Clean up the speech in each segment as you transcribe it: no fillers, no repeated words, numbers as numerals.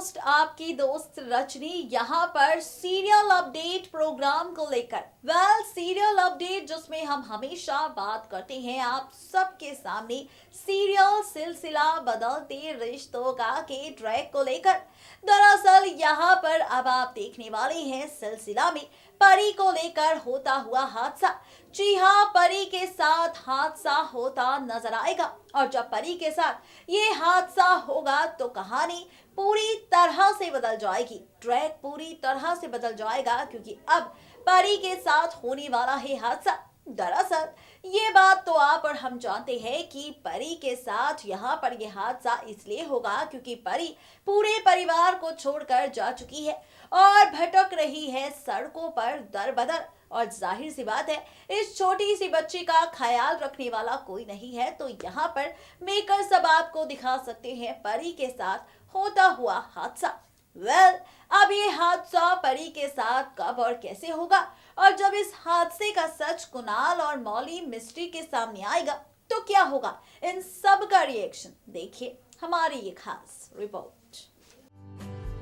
Host आपकी दोस्त रजनी यहाँ पर सीरियल अपडेट प्रोग्राम को लेकर सीरियल अपडेट जिसमें हम हमेशा बात करते हैं आप सबके सामने सीरियल सिलसिला बदलते रिश्तों का के ट्रैक को लेकर। दरअसल यहाँ पर अब आप देखने वाले हैं सिलसिला में परी को लेकर होता हुआ हादसा। जी हाँ, परी के साथ हादसा होता नजर आएगा और जब परी के साथ ये हादसा होगा तो कहानी पूरी तरह से बदल जाएगी, ट्रैक पूरी तरह से बदल जाएगा क्योंकि अब परी के साथ होने वाला है हादसा। दरअसल ये बात तो आप और हम जानते हैं कि परी के साथ यहाँ पर यह हादसा इसलिए होगा क्योंकि परी पूरे परिवार को छोड़कर जा चुकी है और भटक रही है सड़कों पर दर बदर। और जाहिर सी बात है इस छोटी सी बच्ची का ख्याल रखने वाला कोई नहीं है, तो यहाँ पर मेकर्स अब आपको दिखा सकते हैं परी के साथ होता हुआ हादसा। अब ये हादसा परी के साथ कब और कैसे होगा और जब इस हादसे का सच कुणाल और मौली मिस्ट्री के सामने आएगा तो क्या होगा, इन सब का रिएक्शन देखिए हमारी ये खास रिपोर्ट।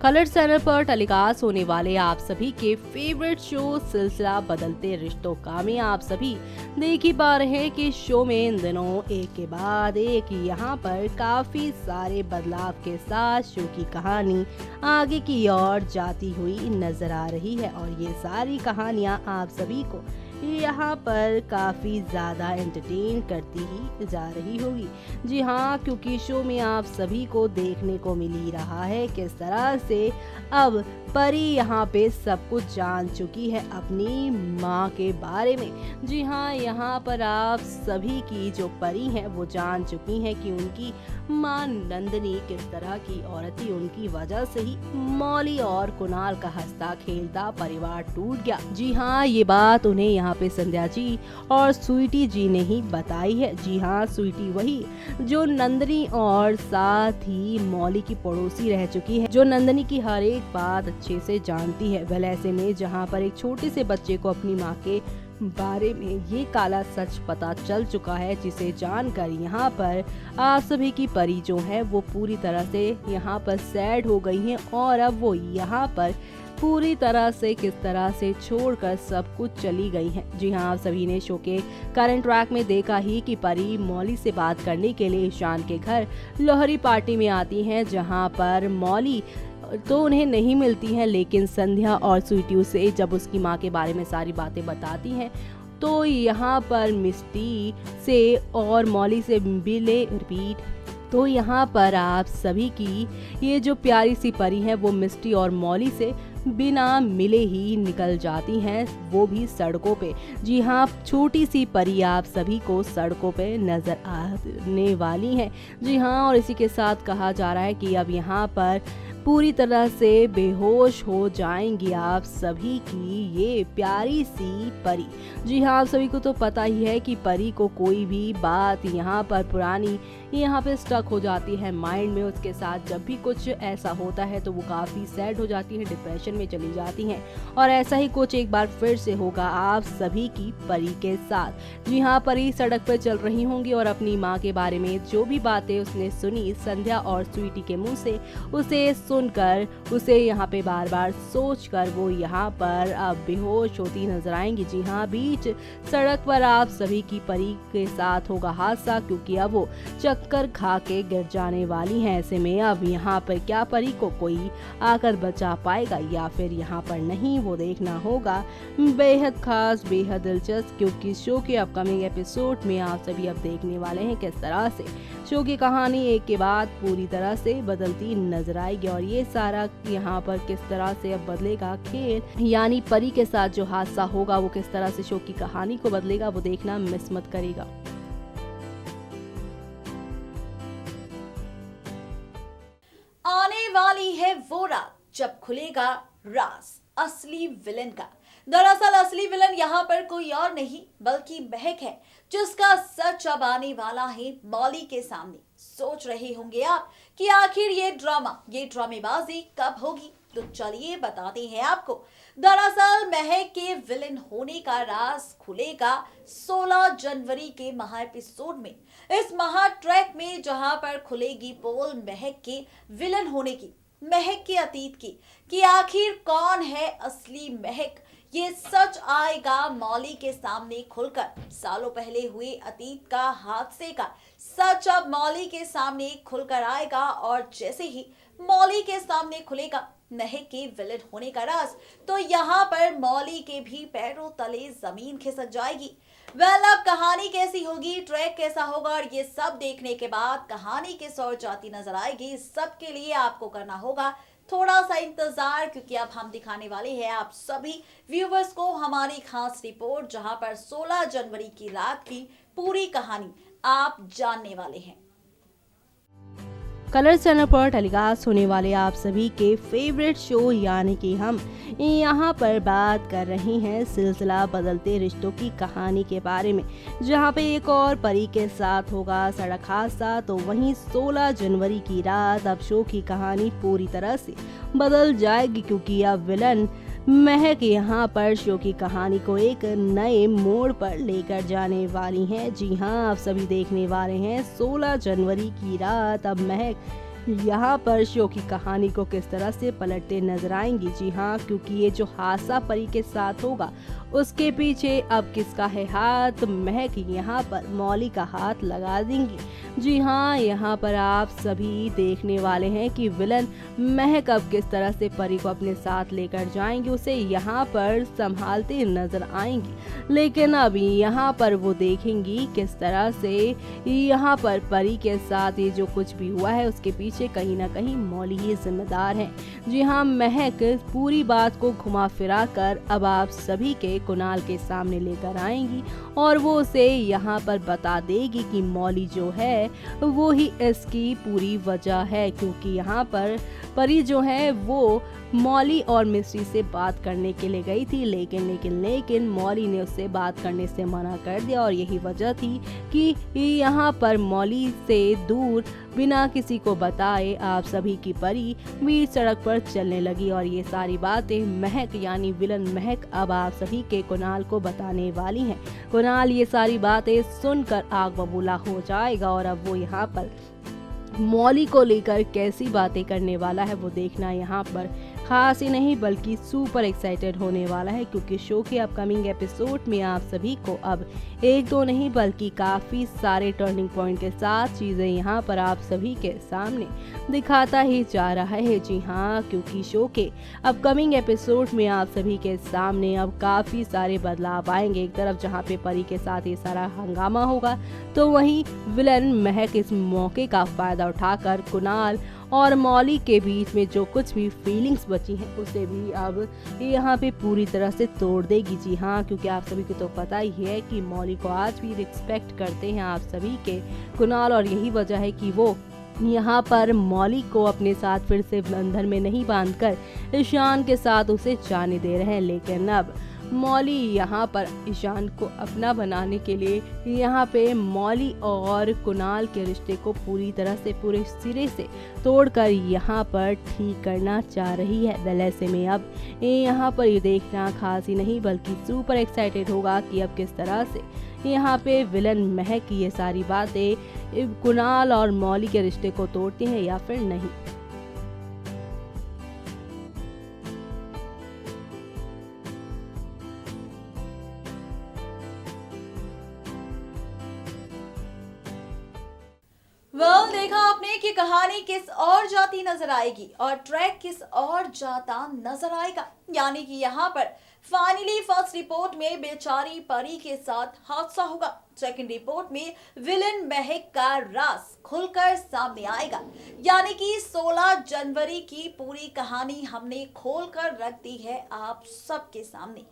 कलर्स चैनल पर टेलीकास्ट होने वाले आप सभी के फेवरेट शो सिलसिला बदलते रिश्तों का में आप सभी देख ही पा रहे हैं कि शो में इन दिनों एक के बाद एक यहाँ पर काफी सारे बदलाव के साथ शो की कहानी आगे की ओर जाती हुई नजर आ रही है और ये सारी कहानियाँ आप सभी को यहाँ पर काफ़ी ज़्यादा एंटरटेन करती ही जा रही होगी। जी हाँ, क्योंकि शो में आप सभी को देखने को मिल ही रहा है किस तरह से अब परी यहाँ पे सब कुछ जान चुकी है अपनी माँ के बारे में। जी हाँ, यहाँ पर आप सभी की जो परी है वो जान चुकी है कि उनकी माँ नंदनी किस तरह की औरत थी, उनकी वजह से ही मौली और कुणाल का हंसता खेलता परिवार टूट गया। जी हाँ, ये बात उन्हें यहाँ पे संध्या जी और स्वीटी जी ने ही बताई है। जी हाँ, स्वीटी वही जो नंदनी और साथ ही मौली की पड़ोसी रह चुकी है, जो नंदनी की हर एक बात अच्छे से जानती है। वह ऐसे में जहाँ पर एक छोटे से बच्चे को अपनी माँ के बारे में ये काला सच पता चल चुका है, जिसे जानकर यहाँ पर आप सभी की परी जो है वो पूरी तरह से यहाँ पर सैड हो गई हैं और अब वो यहाँ पर पूरी तरह से किस तरह से छोड़कर सब कुछ चली गई हैं। जी हाँ, आप सभी ने शो के करंट ट्रैक में देखा ही कि परी मौली से बात करने के लिए ईशान के घर लोहरी पार्टी में आती हैं, जहाँ पर मौली तो उन्हें नहीं मिलती है, लेकिन संध्या और स्वीटी उसे जब उसकी माँ के बारे में सारी बातें बताती हैं तो यहाँ पर मिस्टी से और मौली से मिले रिपीट। तो यहाँ पर आप सभी की ये जो प्यारी सी परी है वो मिस्टी और मौली से बिना मिले ही निकल जाती हैं, वो भी सड़कों पे। जी हाँ, छोटी सी परी आप सभी को सड़कों पे नजर आने वाली है। जी हाँ, और इसी के साथ कहा जा रहा है कि अब यहाँ पर पूरी तरह से बेहोश हो जाएंगी आप सभी की ये प्यारी सी परी। जी हाँ, आप सभी को तो पता ही है कि परी को कोई भी बात यहाँ पर पुरानी यहाँ पे स्टक हो जाती है माइंड में। उसके साथ जब भी कुछ ऐसा होता है तो वो काफ़ी सैड हो जाती है, डिप्रेशन में चली जाती हैं और ऐसा ही कुछ एक बार फिर से होगा आप सभी की परी के साथ। जी हाँ, परी सड़क पर चल रही होंगी और अपनी माँ के बारे में जो भी बातें उसने सुनी संध्या और स्वीटी के मुँह से, उसे सुनकर उसे यहाँ पे बार बार सोचकर वो यहाँ पर अब बेहोश होती नजर आएंगी। जी हाँ, बीच सड़क पर आप सभी की परी के साथ होगा हादसा, क्योंकि अब वो चक्कर खा के गिर जाने वाली हैं। ऐसे में अब यहाँ पर क्या परी को कोई आकर बचा पाएगा या फिर यहाँ पर नहीं, वो देखना होगा। बेहद खास, बेहद दिलचस्प, क्योंकि शो के अपकमिंग एपिसोड में आप सभी अब देखने वाले हैं किस तरह से शो की कहानी एक के बाद पूरी तरह से बदलती नजर आएगी और ये सारा यहाँ पर किस तरह से अब बदलेगा खेल, यानी परी के साथ जो हादसा होगा वो किस तरह से शो की कहानी को बदलेगा, वो देखना मिस मत करेगा। आने वाली है वो रात जब खुलेगा राज असली विलन का। दरअसल असली विलन यहाँ पर कोई और नहीं बल्कि महक है, जिसका सच अब आने वाला है मौली के सामने। सोच रहे होंगे आप कि आखिर ये ड्रामेबाजी कब होगी, तो चलिए बताते हैं आपको। दरअसल महक के विलन होने का राज खुलेगा 16 जनवरी के महा एपिसोड में। इस महा ट्रैक में जहां पर खुलेगी पोल महक के विलन होने की, महक के अतीत की कि आखिर कौन है असली महक। ये सच आएगा मौली के सामने खुलकर। सालों पहले हुए अतीत का हादसे का सच अब मौली के सामने खुलकर आएगा और जैसे ही मौली के सामने खुलेगा महक के विलेन होने का राज, तो यहाँ पर मौली के भी पैरों तले जमीन खिसक जाएगी। अब कहानी कैसी होगी, ट्रैक कैसा होगा और ये सब देखने के बाद कहानी किस ओर जाती नजर आएगी, सबके लिए आपको करना होगा थोड़ा सा इंतजार, क्योंकि अब हम दिखाने वाले हैं आप सभी व्यूवर्स को हमारी खास रिपोर्ट, जहां पर 16 जनवरी की रात की पूरी कहानी आप जानने वाले हैं। कलर्स चैनल पर टेलीकास्ट होने वाले आप सभी के फेवरेट शो यानी कि हम यहाँ पर बात कर रहे हैं सिलसिला बदलते रिश्तों की कहानी के बारे में, जहाँ पे एक और परी के साथ होगा सड़क हादसा। तो वहीं 16 जनवरी की रात अब शो की कहानी पूरी तरह से बदल जाएगी, क्योंकि अब विलन महक यहाँ पर शो की कहानी को एक नए मोड़ पर लेकर जाने वाली हैं। जी हाँ, आप सभी देखने वाले हैं 16 जनवरी की रात अब महक यहाँ पर शो की कहानी को किस तरह से पलटते नजर आएंगी। जी हाँ, क्योंकि ये जो हादसा परी के साथ होगा उसके पीछे अब किसका है हाथ, महक यहाँ पर मौली का हाथ लगा देंगी। जी हाँ, यहाँ पर आप सभी देखने वाले हैं कि विलन महक अब किस तरह से परी को अपने साथ लेकर जाएंगे, उसे यहाँ पर संभालते नजर आएंगी। लेकिन अब यहाँ पर वो देखेंगी किस तरह से यहाँ पर परी के साथ ये जो कुछ भी हुआ है उसके पीछे कहीं ना कहीं मौली ही जिम्मेदार है। जी हाँ, महक पूरी बात को घुमा फिरा कर अब आप सभी के कुणाल के सामने लेकर आएंगी और वो उसे यहाँ पर बता देगी कि मौली जो है वो ही इसकी पूरी वजह है, क्योंकि यहाँ पर परी जो है वो मौली और मिस्री से बात करने के लिए गई थी, लेकिन मौली ने उससे बात करने से मना कर दिया और यही वजह थी कि यहाँ पर मौली से दूर बिना किसी को बताए आप सभी की परी बीच सड़क पर चलने लगी। और ये सारी बातें महक यानी विलन महक अब आप सभी के कुणाल को बताने वाली हैं। कुणाल ये सारी बातें सुनकर आग बबूला हो जाएगा और अब वो यहाँ पर मौली को लेकर कैसी बातें करने वाला है वो देखना यहाँ पर खास ही नहीं बल्कि सुपर एक्साइटेड होने वाला है, क्योंकि शो के अपकमिंग एपिसोड में आप सभी को अब एक दो नहीं बल्कि काफी सारे टर्निंग पॉइंट के साथ चीजें यहाँ पर आप सभी के सामने दिखाता ही जा रहा है। जी हाँ, क्योंकि शो के अपकमिंग एपिसोड में आप सभी के सामने अब काफी सारे बदलाव आएंगे। एक तरफ जहाँ पे परी के साथ ये सारा हंगामा होगा, तो वहीं विलन महक इस मौके का फायदा उठाकर कुणाल और मौली के बीच में जो कुछ भी फीलिंग्स बची हैं उसे भी अब यहाँ पे पूरी तरह से तोड़ देगी। जी हाँ, क्योंकि आप सभी को तो पता ही है कि मौली को आज भी रिस्पेक्ट करते हैं आप सभी के कुणाल, और यही वजह है कि वो यहाँ पर मौली को अपने साथ फिर से बंधन में नहीं बांधकर ईशान के साथ उसे जाने दे रहे हैं। लेकिन अब मौली यहाँ पर ईशान को अपना बनाने के लिए यहाँ पे मौली और कुणाल के रिश्ते को पूरी तरह से पूरे सिरे से तोड़कर यहाँ पर ठीक करना चाह रही है। वेल ऐसे में अब यहाँ पर ये देखना खास ही नहीं बल्कि सुपर एक्साइटेड होगा कि अब किस तरह से यहाँ पे विलन महक ये सारी बातें कुणाल और मौली के रिश्ते को तोड़ती हैं या फिर नहीं। देखा आपने कि कहानी किस और जाती नजर आएगी और ट्रैक किस और जाता नजर आएगा। यानी कि यहाँ पर फाइनली फर्स्ट रिपोर्ट में बेचारी परी के साथ हादसा होगा, सेकंड रिपोर्ट में विलन महक का राज खुलकर सामने आएगा। यानी कि 16 जनवरी की पूरी कहानी हमने खोलकर रख दी है आप सबके सामने।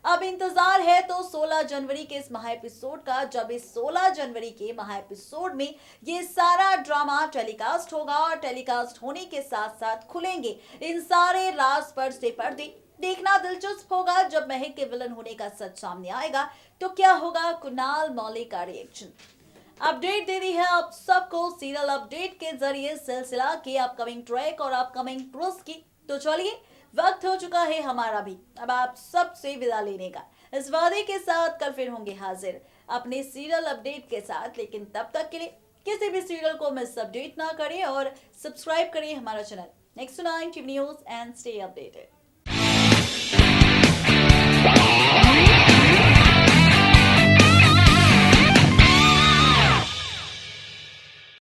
अब इंतजार है तो 16 जनवरी के इस महा एपिसोड का, जब इस 16 जनवरी के महा एपिसोड में ये सारा ड्रामा टेलीकास्ट होगा और टेलीकास्ट होने के साथ साथ खुलेंगे इन सारे राज पर से पर्दे। देखना दिलचस्प होगा जब महक के विलन होने का सच सामने आएगा तो क्या होगा कुणाल मौली का रिएक्शन। अपडेट दे दी है आप सबको सीरियल अपडेट के जरिए सिलसिला के अपकमिंग ट्रैक और अपकमिंग ट्विस्ट की। तो चलिए वक्त हो चुका है हमारा भी अब आप सबसे विदा लेने का। इस वादे के साथ कल फिर होंगे हाजिर अपने सीरियल अपडेट के साथ, लेकिन तब तक के लिए किसी भी सीरियल को मिस अपडेट ना करें और सब्सक्राइब करिए हमारा channel Next to 9 TV News and stay updated.